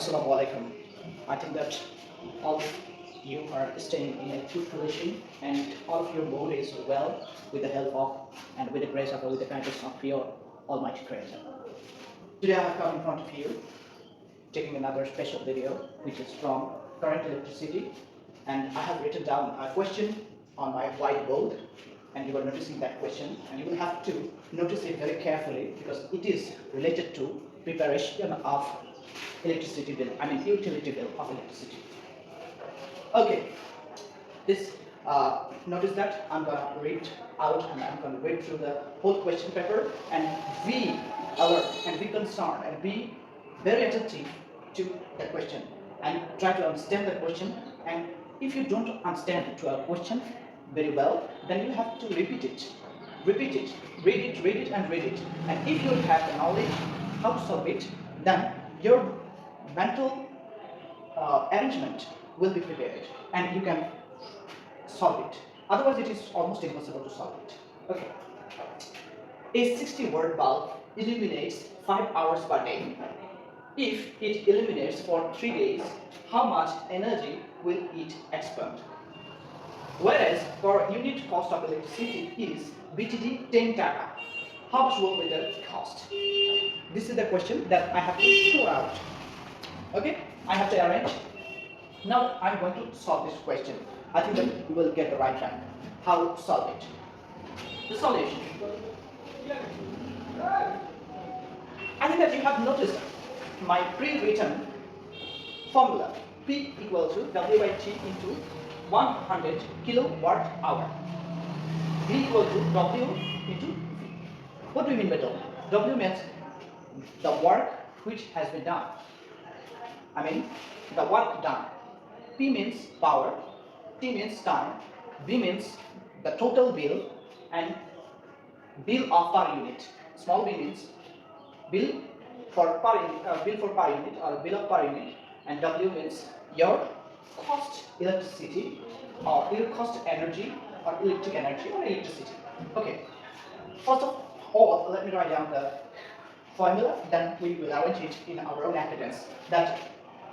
Assalamu alaikum. I think that all of you are staying in a good relation and all of your mood is well with the help of and with the grace of with the kindness of your Almighty Creator. Today I have come in front of you taking another special video which is from current electricity, and I have written down a question on my whiteboard and you are noticing that question and you will have to notice it very carefully because it is related to preparation of electricity bill, utility bill of electricity. Okay, this notice that I'm going to read out and I'm going to read through the whole question paper and be alert and be concerned and be very attentive to the question and try to understand the question. And if you don't understand to a question very well, then you have to repeat it, read it and read it. And if you have the knowledge how to solve it, then your mental arrangement will be prepared and you can solve it. Otherwise it is almost impossible to solve it. Okay. A 60-watt bulb illuminates 5 hours per day. If it illuminates for 3 days, how much energy will it expend? Whereas per unit cost of electricity is BTD 10 taka. How much will be the cost? This is the question that I have to show out. Okay, I have to arrange. Now I'm going to solve this question. I think that you will get the right track. How to solve it? The solution. I think that you have noticed my pre-written formula. P equal to W by T into 100 kilowatt hour. V equal to W into V. What do you mean by W? W means the work which has been done. The work done. P means power, T means time, B means the total bill, and bill of per unit. Small b means bill for per unit, or bill of per unit, and W means your cost electricity or your cost energy or electric energy or electricity. Okay. First of all, let me write down the formula, then we will arrange it in our own accidents.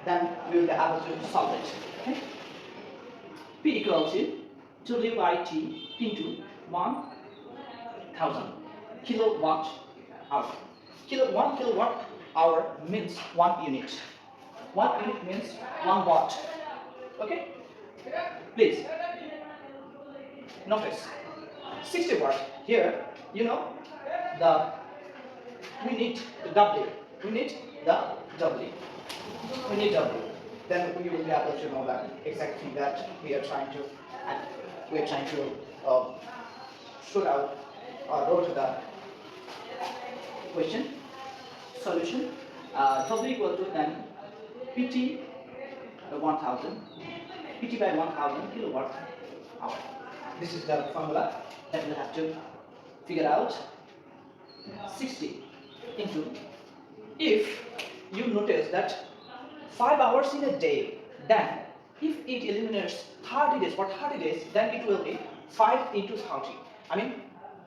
Then we will be able to solve it. Okay? P equals to W by T into 1000 kilowatt hour. 1 kilowatt hour means 1 unit. 1 unit means 1 watt. Okay? Please notice 60 watt. Here, you know, we need the W. We need the W. We need W. Then we will be able to know that exact thing that we are trying to, and we are trying to shoot out or wrote the question solution. W equal to then PT by 1000, PT by 1000 kilowatt hour. This is the formula that we'll have to figure out. 60 into, if you notice that 5 hours in a day, then if it illuminates 30 days, for 30 days, then it will be 5 into 30.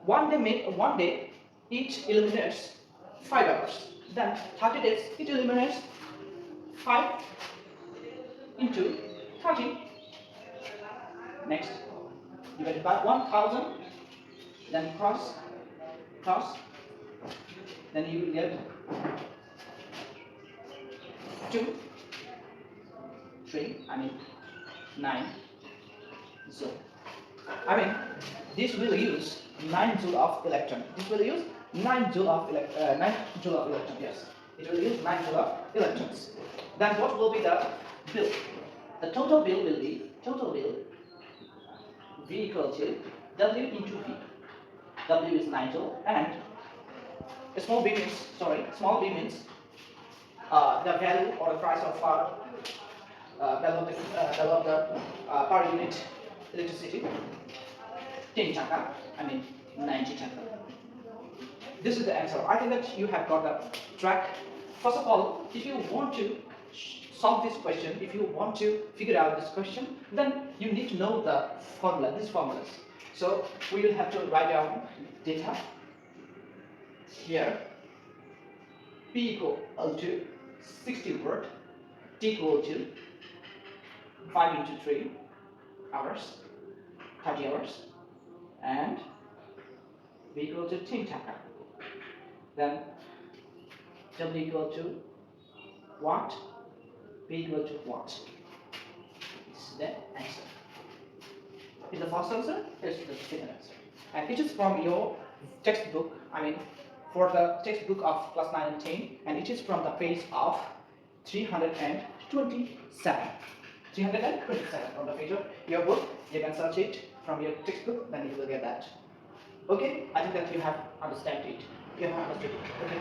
One day it illuminates 5 hours. Then 30 days it illuminates 5 into 30. Next, divided by 1000, then cross, then you will get 2, 3, 9. So, this will use 9 joule of electron. This will use 9 joule of electron. Yes, it will use 9 joule of electrons. Then what will be the bill? The total bill will be V equal to W into V. W is 9 joule, and small b means the value or the price of value of the per unit electricity. 10 taka, 90 taka. This is the answer. I think that you have got the track. First of all, if you want to solve this question, if you want to figure out this question, then you need to know the formula, these formulas. So we will have to write down data here. P equal to 60 watt T equal to 5 into 3 hours, 30 hours, and V equal to 10 taka. Then W equal to watt, P equal to watt. This is the answer. Is the first answer? Here's the second answer. And it is from your textbook, for the textbook of class 9 and 10, and it is from the page of 327. 327 on the page of your book. You can search it from your textbook, then you will get that. Okay, I think that you have understood it. You have understood it. Okay.